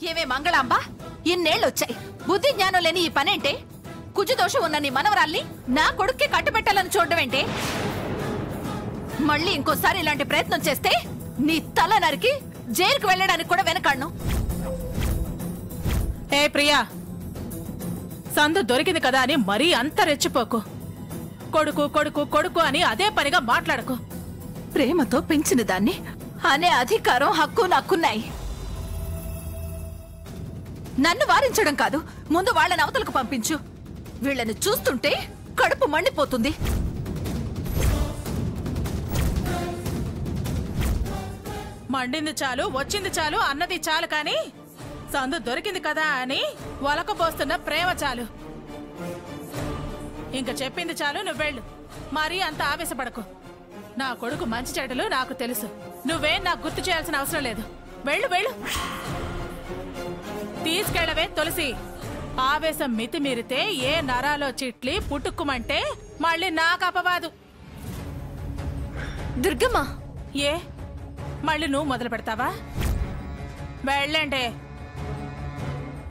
ఏమే మంగళాంబ, ఇన్నేళ్ళొచ్చాయి, బుద్ధి జ్ఞానం లేని ఈ పనేంటే? కుజుదోషం ఉన్న నీ మనవరాల్ని నా కొడుక్కి కట్టుబెట్టాలని చూడడమేంటే? మళ్ళీ ఇంకోసారి ఇలాంటి ప్రయత్నం చేస్తే నీ తల నరికి జైలుకు వెళ్ళడానికి కూడా వెనకాడ్ను. ఏ ప్రియా, సందు దొరికింది కదా అని మరీ అంత రెచ్చిపోకు. కొడుకు కొడుకు కొడుకు అని అదే పనిగా మాట్లాడకు. ప్రేమతో పెంచిన దాన్ని అనే అధికారం, హక్కు నాకున్నాయి. నన్ను వారించడం కాదు, ముందు వాళ్ళని అవతలకు పంపించు. వీళ్ళని చూస్తుంటే కడుపు మండిపోతుంది. మండింది చాలు, వచ్చింది చాలు అన్నది చాలు, కానీ సందు దొరికింది కదా అని వలకపోస్తున్న ప్రేమ చాలు. ఇంక చెప్పింది చాలు, నువ్వెళ్ళు. మరీ అంత ఆవేశపడకు. నా కొడుకు మంచి చెడ్డలు నాకు తెలుసు. నువ్వేం నాకు గుర్తు చేయాల్సిన అవసరం లేదు. వెళ్ళు వెళ్ళు. తీసుకెళ్ళవే తులసి. ఆవేశం మితిమీరితే ఏ నరాలో చిట్లి పుట్టుక్కుమంటే మళ్ళీ నాకు అపవాదు. దుర్గమ్మ, ఏ మళ్ళీ నువ్వు మొదలు పెడతావా? వెళ్ళండి.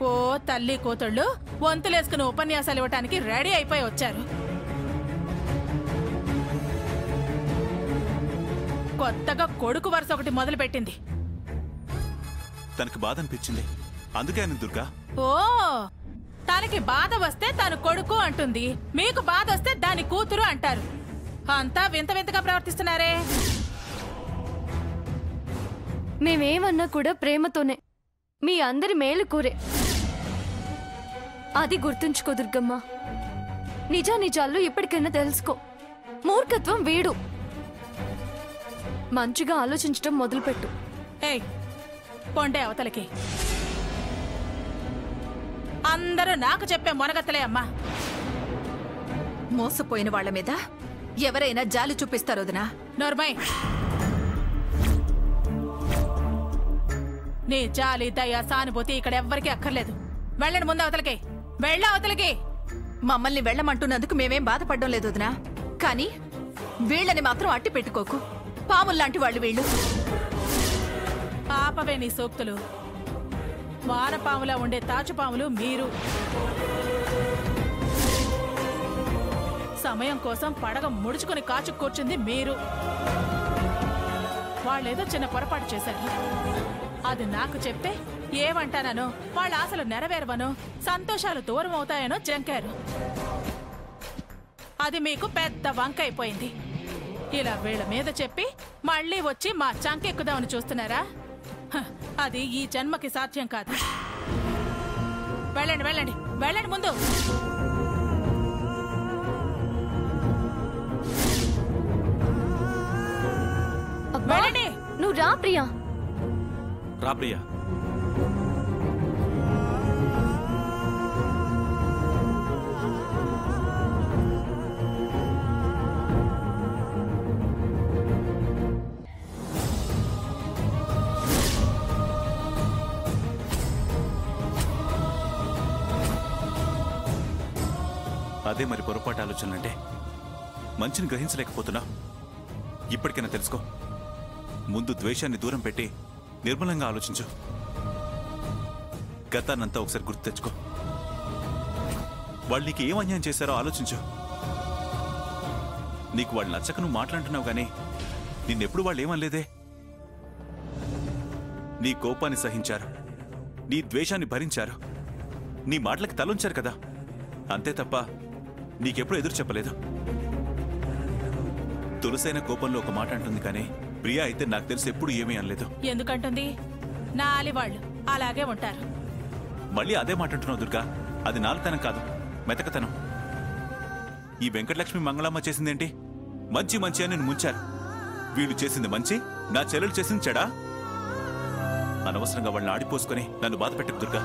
ఓ తల్లి కూతుళ్ళు వంతులేసుకుని ఉపన్యాసాలు ఇవ్వటానికి రెడీ అయిపోయి వచ్చారు. కొత్తగా కొడుకు వరుస ఒకటి మొదలు పెట్టింది. తనకి బాధ అనిపించింది, అందుకే అని దుర్గా. ఓ, తనకి బాధ వస్తే తను కొడుకు అంటుంది, మీకు బాధ వస్తే దాని కూతురు అంటారు. అంతా వింత వింతగా ప్రవర్తిస్తున్నారే. మేమేమన్నా కూడా ప్రేమతోనే, మీ అందరి మేలు కోరే. అది గుర్తుంచుకో దుర్గమ్మ. నిజానిజాలు ఇప్పటికైనా తెలుసుకో. మూర్ఖత్వం వీడు. మంచిగా ఆలోచించడం మొదలుపెట్టు. ఏయ్, పొండే అవతలకి. అందరూ నాకు చెప్పే మొనగత్తలే అమ్మా. మోసపోయిన వాళ్ల మీద ఎవరైనా జాలి చూపిస్తారు వదినా. నోర్మై, నీ జాలి దయ సానుభూతి ఇక్కడ ఎవ్వరికీ అక్కర్లేదు. వెళ్ళండి ముందు అవతలకి. వెళ్ళ అవతలకి. మమ్మల్ని వెళ్ళమంటున్నందుకు మేమేం బాధపడడం లేదు వదినా, కానీ వీళ్ళని మాత్రం అట్టి పెట్టుకోకు. పాముల్లాంటి వాళ్ళు వీళ్ళు. ఆపవే నీ సూక్తులు. వానపాములా ఉండే తాచుపాములు మీరు. సమయం కోసం పడగ ముడుచుకుని కాచు కూర్చుంది మీరు. వాళ్ళేదో చిన్న పొరపాటు చేశారు. అది నాకు చెప్తే ఏమంటానో, వాళ్ళ ఆశలు నెరవేరవనో, సంతోషాలు దూరం అవుతాయనో జంకారు. అది మీకు పెద్ద వంక అయిపోయింది. ఇలా వీళ్ళ మీద చెప్పి మళ్ళీ వచ్చి మా చంకెక్కుదామని చూస్తున్నారా? అది ఈ జన్మకి సాధ్యం కాదు. వెళ్ళండి వెళ్ళండి వెళ్ళండి ముందు. వెళ్ళండి. నువ్వు రా ప్రియా. రా ప్రియా. అదే మరి పొరపాటు ఆలోచనంటే. మంచిని గ్రహించలేకపోతున్నా. ఇప్పటికైనా తెలుసుకో. ముందు ద్వేషాన్ని దూరం పెట్టి నిర్మలంగా ఆలోచించు. గతాన్నంతా ఒకసారి గుర్తు తెచ్చుకో. వాళ్ళు నీకు ఏం అన్యాయం చేశారో ఆలోచించు. నీకు వాళ్ళు నచ్చక నువ్వు మాట్లాడుతున్నావు గానీ నిన్నెప్పుడు వాళ్ళు ఏమనలేదే. నీ కోపాన్ని సహించారు, నీ ద్వేషాన్ని భరించారు, నీ మాటలకి తలొంచారు కదా, అంతే తప్ప నీకెప్పుడు ఎదురు చెప్పలేదు. తులసైన కోపంలో ఒక మాట అంటుంది కానీ ప్రియా అయితే నాకు తెలిసి ఎప్పుడు ఏమీ అనలేదు. ఎందుకంటుంది? నా అలివాళ్ళు అలాగే ఉంటారు. మళ్ళీ అదే మాట అంటున్నావు దుర్గా. అది నాలుతనం కాదు, మెతకతనం. ఈ వెంకటలక్ష్మి మంగళమ్మ చేసిందేంటి? మంచి మంచి అని నేను ముంచారు. వీళ్ళు చేసింది మంచి, నా చెల్లెలు చేసింది చెడా? అనవసరంగా వాళ్ళని ఆడిపోసుకొని నన్ను బాధ పెట్టకు దుర్గా.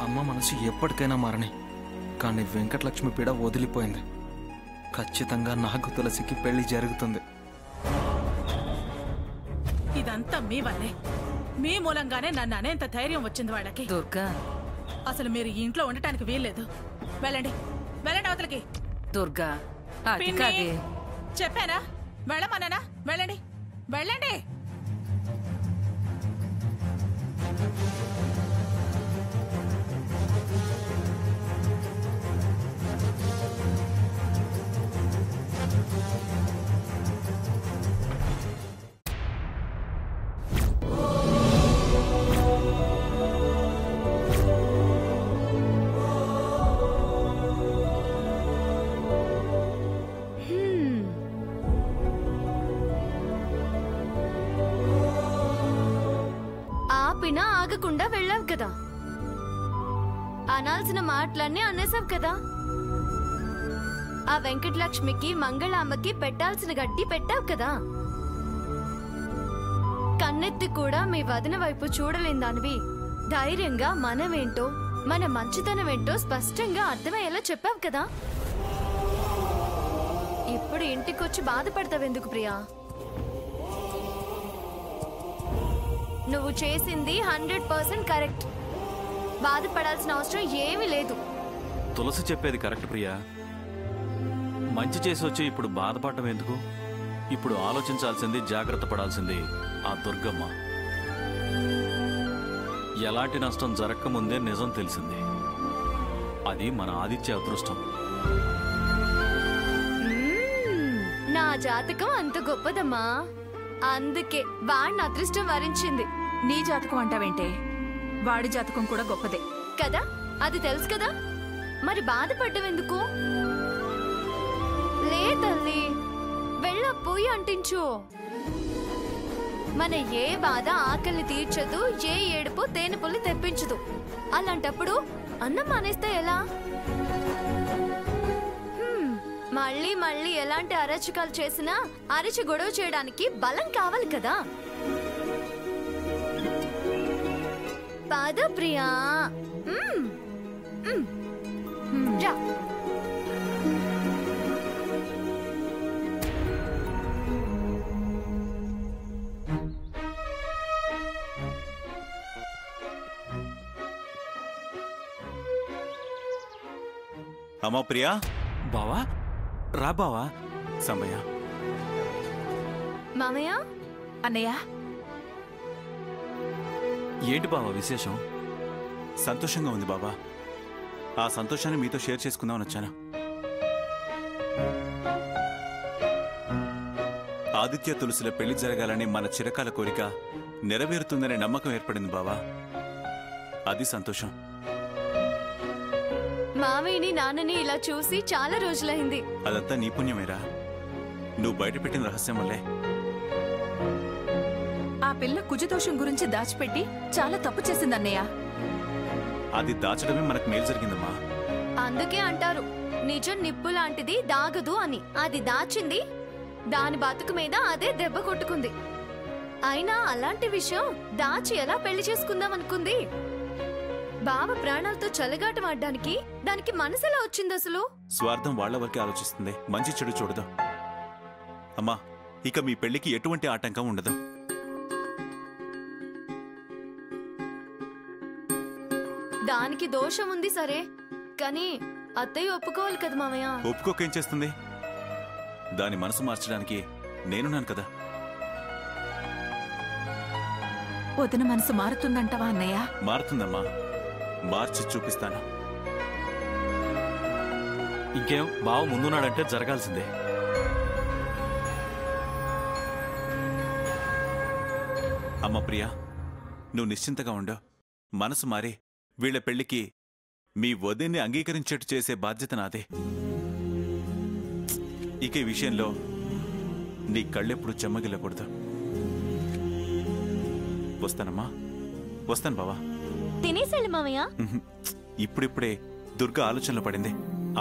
అమ్మ మనసు ఎప్పటికైనా మారని, కానీ వెంకటలక్ష్మి పీడ వదిలిపోయింది. ఖచ్చితంగా నాకు తులసికి పెళ్లి జరుగుతుంది. ఇదంతా మీ వల్లే. మీ మూలంగానే నన్ను అనేంత ధైర్యం వచ్చింది వాళ్ళకి. దుర్గా, అసలు మీరు ఈ ఇంట్లో ఉండటానికి వీల్లేదు. వెళ్ళండి వెళ్ళండి అవతలకి. దుర్గా, అది పిన్ని, కాదే. చెప్పానా? వెళ్ళమన్నానా? వెళ్ళండి, వెళ్ళండి. ఆపినా ఆగకుండా వెళ్ళావు కదా, అనాల్సిన మాటలన్నీ అనేసావు కదా. ఆ వెంకటలక్ష్మికి మంగళామ్మకి పెట్టాల్సిన గడ్డి పెట్టావు కదా. కన్నెత్తి కూడా మీ వదిన వైపు చూడలేని దానివి ధైర్యంగా మనమేంటో మన మంచితనం ఏంటో స్పష్టంగా అర్థమయ్యేలా చెప్పావు కదా. ఇప్పుడు ఇంటికొచ్చి బాధపడతావెందుకు ప్రియా? నువ్వు చేసింది 100% కరెక్ట్. బాధపడాల్సిన అవసరం ఏమీ లేదు. తులసి చెప్పేది కరెక్ట్ ప్రియా. మంచి చేసి వచ్చి ఇప్పుడు బాధపడటం ఎందుకు? ఇప్పుడు ఆలోచించాల్సింది, జాగ్రత్త పడాల్సింది ఆ దుర్గమ్మ. ఎలాంటి నష్టం జరగకముందే నిజం తెలిసింది. అది మన ఆదిత్య అదృష్టం. నా జాతకం అంత గొప్పదమ్మా, అందుకే వాడిని అదృష్టం వరించింది. నీ జాతకం అంటావేంటే? వాడి జాతకం కూడా గొప్పదే కదా, అది తెలుసు కదా. మరి బాధపడ్డం ఎందుకు? లే తల్లి, వెళ్ళపోయి అంటించు. మన ఏ బాధ ఆకలి తీర్చదు, ఏ ఏడుపు తేనె పుల్లి తెప్పించదు. అలాంటప్పుడు అన్నం మానేస్తే ఎలా? మళ్ళీ మళ్ళీ ఎలాంటి అరచకాలు చేసినా అరిచి గొడవ చేయడానికి బలం కావాలి కదా. పద ప్రియా, రా. అమ్మా ప్రియా. బావా రా బావా. సమయ. మామయ్య. అన్నయ్య. ఏంటి బావా విశేషం? సంతోషంగా ఉంది బాబా. ఆ సంతోషాన్ని మీతో షేర్ చేసుకుందామని వచ్చాను. ఆదిత్య తులసిల పెళ్లి జరగాలని మన చిరకాల కోరిక నెరవేరుతుందనే నమ్మకం ఏర్పడింది బావా. అది సంతోషం. మామయ్యని నాన్నని ఇలా చూసి చాలా రోజులైంది. అదంతా నీ పుణ్యమేరా. నువ్వు బయటపెట్టిన రహస్యం వల్లే. ఆ పిల్ల కుజదోషం గురించి దాచిపెట్టి చాలా తప్పు చేసిందన్నయ్య. అది దాచడమే మనకు మేలు జరిగిందమ్మా. అందుకే అంటారు నిజం నిప్పు లాంటిది దాగదు అని. అది దాచింది, దాని బతుకు మీద అదే దెబ్బ కొట్టుకుంది. అయినా అలాంటి విషయం దాచి ఎలా పెళ్లి చేసుకుందాం అనుకుంది? బావ ప్రాణాలతో చలగాటం ఆడడానికి దానికి మనసులో వచ్చింది అసలు. స్వార్థం వాళ్ల వరకే ఆలోచిస్తుంది, మంచి చెడు చూడదు. అమ్మా, ఇక మీ పెళ్లికి ఎటువంటి ఆటంకం ఉండదు. దానికి దోషం ఉంది సరే, కానీ అత్తయ్య ఒప్పుకోవాలి కదా మామయ్య. ఒప్పుకోకేం చేస్తుంది? దాని మనసు మార్చడానికి నేనున్నాను కదా. వదిన మనసు మారుతుందంటవా అన్నయ్య? మారుతుందమ్మా, మార్చి చూపిస్తాను. ఇంకేం, బావ ముందున్నాడంటే జరగాల్సిందే. అమ్మ ప్రియా, నువ్వు నిశ్చింతగా ఉండు. మనసు మారి వీళ్ల పెళ్లికి మీ వదిన్ని అంగీకరించేట్టు చేసే బాధ్యత నాదే. ఇక ఈ విషయంలో నీ కళ్ళెప్పుడు చెమ్మగిల్లకూడదు. వస్తానమ్మా, వస్తాను బావా. తినేసాడు మామయ్య. ఇప్పుడిప్పుడే దుర్గా ఆలోచనలో పడింది.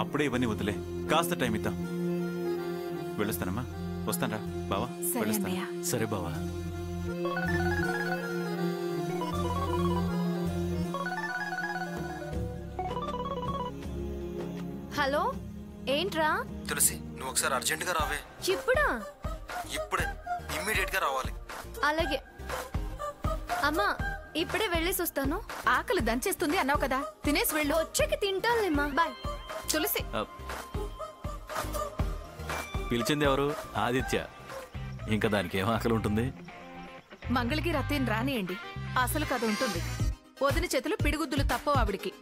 అప్పుడే ఇవన్నీ వదిలే, కాస్త టైం ఇద్దాం. వెళ్ళొస్తానమ్మా, వస్తానరా బావా. సరే బావా. హలో, ఏంట్రా? తులసి, నువ్వు ఒకసారి అర్జెంటుగా రావే. ఇప్పుడా? ఇప్పుడే, ఇమ్మీడియట్ గా రావాలి. అలాగే అమ్మా, ఇప్పుడే వెళ్ళేసి వస్తాను. ఆకలి దంచేస్తుంది అన్నావు కదా, తినేసి వెళ్ళు. వచ్చాక తింటానులేమ్మా. బాయ్. తులసి. పిలిచింది ఎవరు? ఆదిత్య. ఇంకా దానికి ఏం ఆకలి ఉంటుంది? మంగళగిరి అత్తయ్యని రానియండి, అసలు కథ ఉంటుంది. వదిన చేతులు పిడిగుద్దులు తప్పవు ఆవిడికి.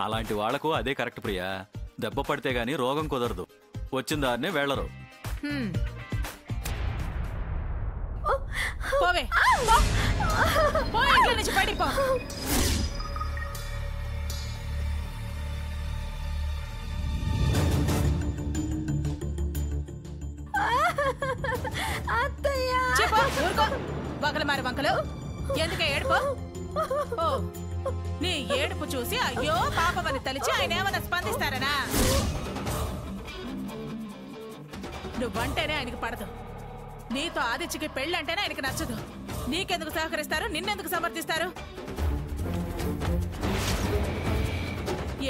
అలాంటి వాళ్లకు అదే కరెక్ట్ ప్రియా. దెబ్బ పడితే గాని రోగం కుదరదు, వచ్చిన దారినే వెళ్లరు. పోవే, పో ఇంట్లో నుంచి బయటికి పో. చెప్పు, ఊరుకో. వగలు మారి వంకలు ఎందుకే ఏడుపు? ఓ, నీ ఏడుపు చూసి అయ్యో పాపమని తలిచి ఆయన ఏమైనా స్పందిస్తారనా? నువ్వంటేనే ఆయనకి పడదు. నీతో ఆదిత్యకి పెళ్ళంటేనే ఆయనకి నచ్చదు. నీకెందుకు సహకరిస్తారు, నిన్నెందుకు సమర్థిస్తారు?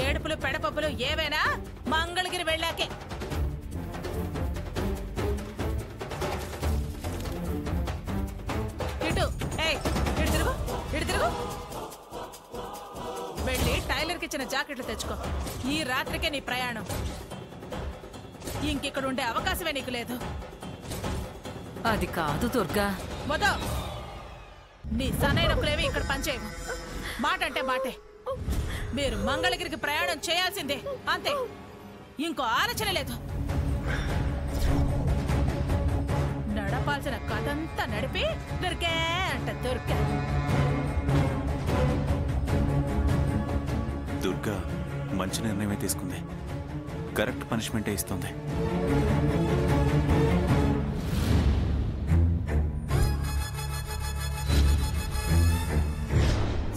ఏడుపులు పెడపప్పులు ఏవైనా మంగళగిరి వెళ్ళాకే. ఇటు ఇటు తిరుగు, ఇటు తిరుగు. వెళ్ళి టైలర్కి ఇచ్చిన జాకెట్లు తెచ్చుకో. ఈ రాత్రికే నీ ప్రయాణం. ఇంకిక్కడ ఉండే అవకాశమే నీకు లేదు. అది కాదు దుర్గా. వదో, నీ సనైనప్పులేవి ఇక్కడ పనిచేయవు. మాట అంటే మాటే. మీరు మంగళగిరికి ప్రయాణం చేయాల్సిందే, అంతే. ఇంకో ఆలోచన లేదు. నడపాల్సిన కథంతా నడిపి దుర్గే అంట దుర్గా. దుర్గా మంచి నిర్ణయమే తీసుకుంది. కరెక్ట్ పనిష్మెంటే ఇస్తుంది.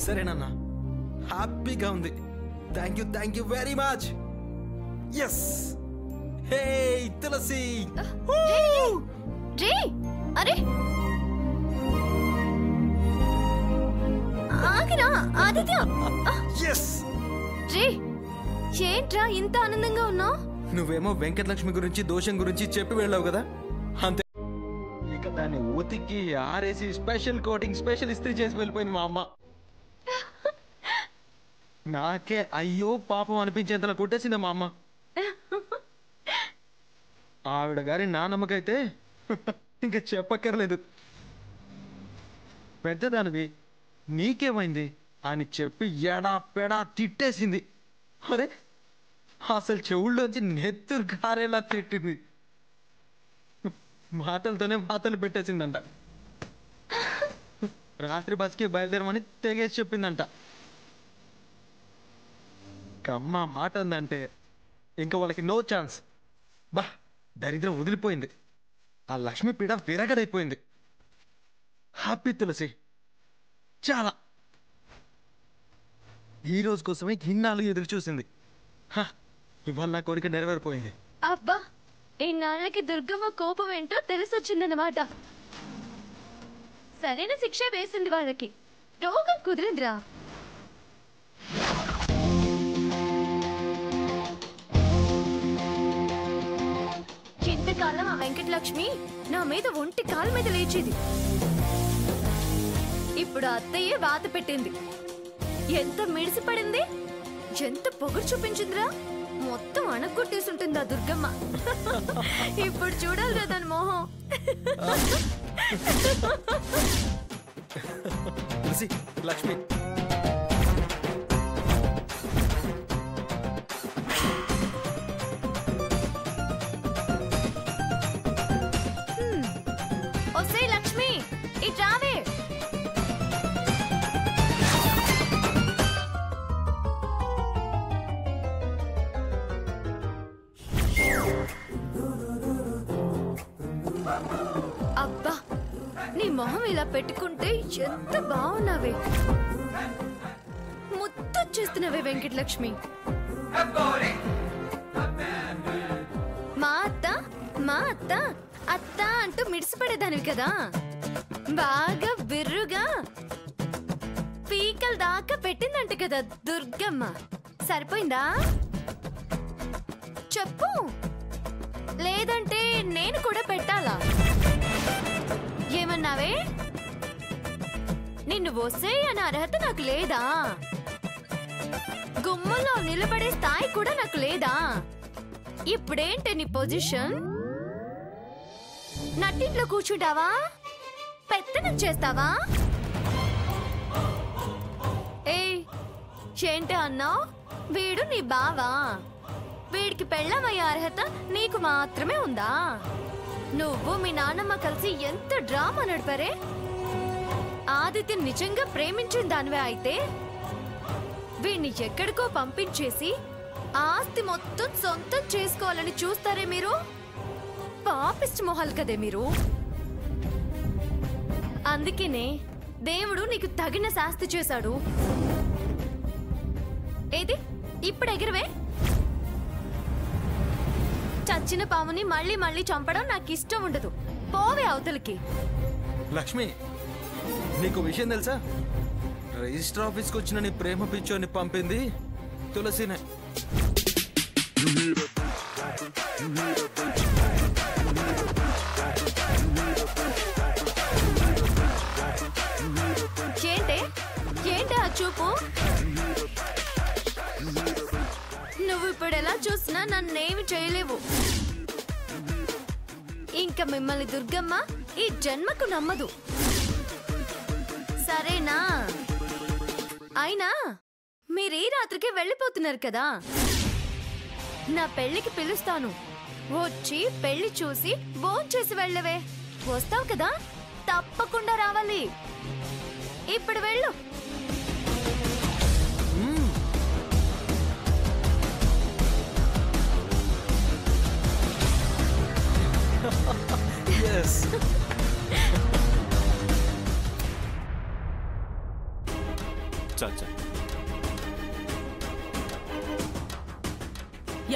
సరేనన్నా, హ్యాపీగా ఉంది. Thank you very much. Yes. Hey Tulasi. రే, అరే ఆగిరా ఆదిత్య. ఎస్. రే, ఏంట్రా ఇంత ఆనందంగా ఉన్నావు? నువ్వేమో వెంకటలక్ష్మి గురించి దోషం గురించి చెప్పి వెళ్ళావు కదా, అంతే. ఇక దాన్ని ఉతికి ఆరేసి స్పెషల్ కోటింగ్, స్పెషల్ ఇస్త్రీ చేసి వెళ్ళిపోయింది మా అమ్మ. నాకే అయ్యో పాపం అనిపించేంతలా కొట్టేసింది మా అమ్మ. ఆవిడ గారి నానమ్మకైతే ఇంకా చెప్పక్కర్లేదు. పెద్దదానివి నీకేమైంది అని చెప్పి ఎడా పెడా తిట్టేసింది. అరే అసలు చెవుల్లోంచి నెత్తురు గారేలా తిట్టింది. మాటలతోనే మాటలు పెట్టేసిందంట. రాత్రి బస్కి బయలుదేరమని తెగేసి చెప్పిందంట. అమ్మ మాట ఉందంటే ఇంకా వాళ్ళకి నో ఛాన్స్. బా, దరిద్రం వదిలిపోయింది. ఆ లక్ష్మి పీడ విరగడైపోయింది. హ్యాపీ తులసి, చాలా. ఈ రోజు కోసమే ఇన్నాళ్ళు ఎదురు చూసింది. ఇవాళ నా కోరిక నెరవేరిపోయింది. అబ్బా, ఈ నాన్నకి దుర్గమ్మ కోపం ఏంటో తెలిసొచ్చిందన్నమాట. సరైన శిక్ష వేసింది వాళ్ళకి. రోగం కుదిరిందిరా. ఇంతకాలం ఆ వెంకటలక్ష్మి నా మీద ఒంటి కాలు మీద లేచేది. ఇప్పుడు అత్తయ్యే వాత పెట్టింది. ఎంత మిడిసిపడింది, ఎంత పొగరు చూపించిందిరా. మొత్తం అణగొట్టేసుంటుందా దుర్గమ్మ. ఇప్పుడు చూడాలిరా దాని మోహం. తులసి, లక్ష్మి, ఒసే లక్ష్మి, ఇటు రావే. అబ్బా, నీ మొహం ఇలా పెట్టుకుంటే ఎంత బాగున్నావే. ముద్దొచ్చేస్తున్నావే వెంకటలక్ష్మి. మా అత్త మా అత్త అత్త అంటూ మిడిసిపడేదానివి కదా. బాగా బిర్రుగా పీకల దాకా పెట్టిందంట కదా దుర్గమ్మ. సరిపోయిందా చెప్పు, లేదంటే నేను కూడా పెట్టాలా? ఏమన్నావే? నిన్ను వసే అనే అర్హత నాకు లేదా? గుమ్మలో నిలబడే స్థాయి కూడా నాకు లేదా? ఇప్పుడేంటి నీ పొజిషన్? నట్టింట్లో కూర్చుంటావా? పెత్తనం చేస్తావా? ఏంటి అన్నావు? వీడు నీ బావా? వీడికి పెళ్ళమయ్యే అర్హత నీకు మాత్రమే ఉందా? నువ్వు మీ నాన్నమ్మ కలిసి ఎంత డ్రామా నడిపారే. ఆదిత్య నిజంగా ప్రేమించిన దానివే అయితే వీడిని ఎక్కడికో పంపించేసి ఆస్తి మొత్తం సొంతం చేసుకోవాలని చూస్తారే మీరు. పాపిస్ట్ మొహాలు కదే మీరు. అందుకనే దేవుడు నీకు తగిన శాస్తి చేశాడు. ఏది ఇప్పుడు ఎగిరవే. చచ్చిన పాముని మళ్ళీ మళ్ళీ చంపడం నాకు ఇష్టం ఉండదు. పోవే అవతలికి. లక్ష్మి, నీకు విషయం తెలుసా? రిజిస్టర్ ఆఫీస్కి వచ్చిన నీ ప్రేమ పిచ్చోని పంపింది తులసినే. ఏంటి ఆ చూపు? నువ్వు ఇప్పుడు ఎలా చూసినా నన్నేమి చేయలేవు. ఇంకా మిమ్మల్ని దుర్గమ్మ ఈ జన్మకు నమ్మదు. సరేనా? అయినా మీరు ఈ రాత్రికి వెళ్ళిపోతున్నారు కదా. నా పెళ్లికి పిలుస్తాను. వచ్చి పెళ్లి చూసి భోంచేసి వెళ్ళవే. వస్తావు కదా? తప్పకుండా రావాలి. ఇప్పుడు వెళ్ళు.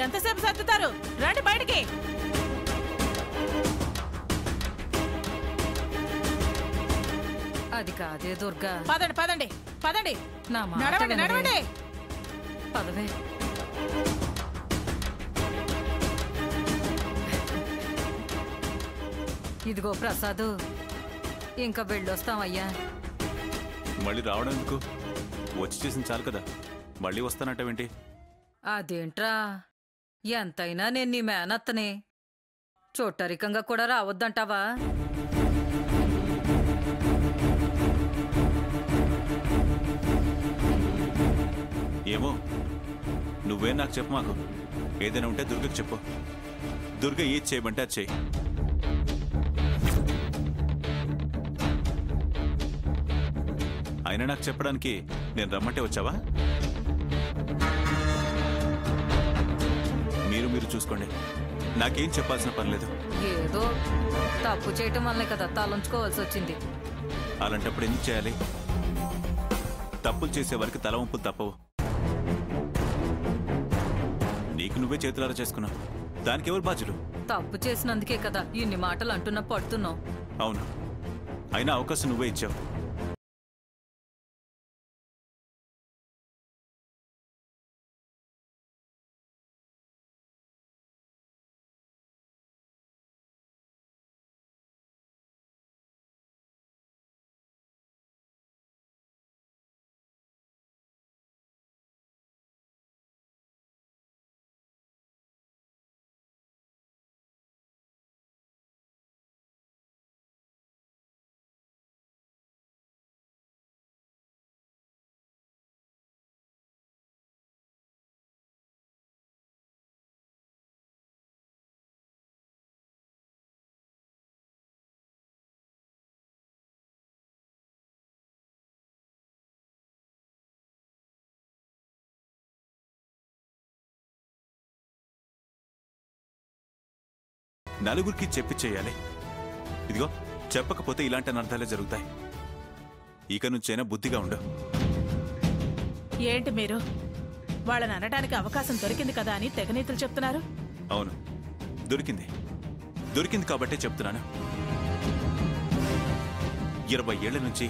ఎంతసేపు సర్దుతారు? రండి బయటికి. అది కాదే దుర్గా. పదండి పదండి పదండి. నడవండి నడవండి. పదవే. ఇదిగో ప్రసాదు, ఇంకా వెళ్ళొస్తామయ్యా. మళ్ళీ రావడం ఎందుకు? వచ్చి చేసిన చాలు కదా. మళ్ళీ వస్తానంటావేంటి? అదేంట్రా, ఎంతైనా నేను నీ మేనత్తనే. చోట్టరికంగా కూడా రావద్దంటావా? ఏమో, నువ్వే నాకు చెప్పు. మాకు ఏదైనా ఉంటే దుర్గకు చెప్పు. దుర్గ ఏది చేయమంటే అది చేయి. అయినా నాకు చెప్పడానికి నేను రమ్మంటే వచ్చావా? మీరు చూసుకోండి. నాకేం చెప్పాల్సిన పని లేదు. ఏదో తప్పు చేయటం వల్లే కదా తలంచుకోవాల్సి వచ్చింది. అలాంటప్పుడు ఎందుకు చేయాలి? తప్పులు చేసే వారికి తల వంపులు తప్పవు. నీకు నువ్వే చేతులారా చేసుకున్నావు. దానికి ఎవరు బాధ్యులు? తప్పు చేసినందుకే కదా ఇన్ని మాటలు అంటున్నా పడుతున్నావు. అవును, అయినా అవకాశం నువ్వే ఇచ్చావు. నలుగురికి చెప్పి చేయాలి. ఇదిగో, చెప్పకపోతే ఇలాంటి అనర్థాలే జరుగుతాయి. ఇక నుంచైనా బుద్ధిగా ఉండు. ఏంటి మీరు వాళ్ళని అనడానికి అవకాశం దొరికింది కదా అని తెగనీతులు చెప్తున్నారు? అవును, దొరికింది కాబట్టే చెప్తున్నాను. 20 ఏళ్ల నుంచి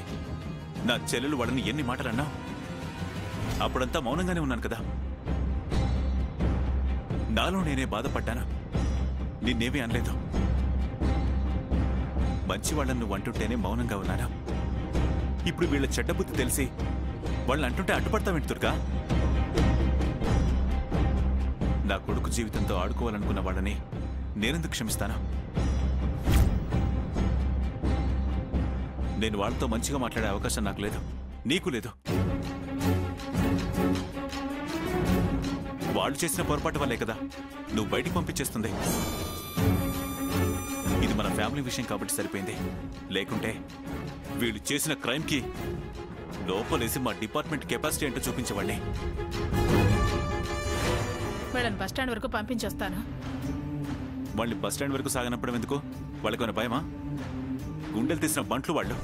నా చెల్లెలు వాళ్ళని ఎన్ని మాటలన్నా అప్పుడంతా మౌనంగానే ఉన్నాను కదా. నాలో నేనే బాధపడ్డాను, నిన్నేమీ అనలేదు. మంచి వాళ్ళని నువ్వు అంటుంటేనే మౌనంగా ఉన్నాను. ఇప్పుడు వీళ్ళ చెడ్డ బుద్ధి తెలిసి వాళ్ళని అంటుంటే అడ్డుపడతావేంటి దుర్గా? నా కొడుకు జీవితంతో ఆడుకోవాలనుకున్న వాళ్ళని నేనెందుకు క్షమిస్తాను? నేను వాళ్ళతో మంచిగా మాట్లాడే అవకాశం నాకు లేదు, నీకు లేదు. వాళ్ళు చేసిన పొరపాటు వల్లే కదా నువ్వు బయటికి పంపించేస్తుంది. ఇది మన ఫ్యామిలీ విషయం కాబట్టి సరిపోయింది. లేకుంటే వీళ్ళు చేసిన క్రైమ్కి లోపలేసి మా డిపార్ట్మెంట్ కెపాసిటీ ఏంటో చూపించేవాడిని. వీళ్ళని బస్టాండ్ వరకు పంపించేస్తాను. వాళ్ళని బస్టాండ్ వరకు సాగనప్పడం ఎందుకు? వాళ్ళకేమైనా భయమా? గుండెలు తీసిన బంట్లు వాళ్ళు.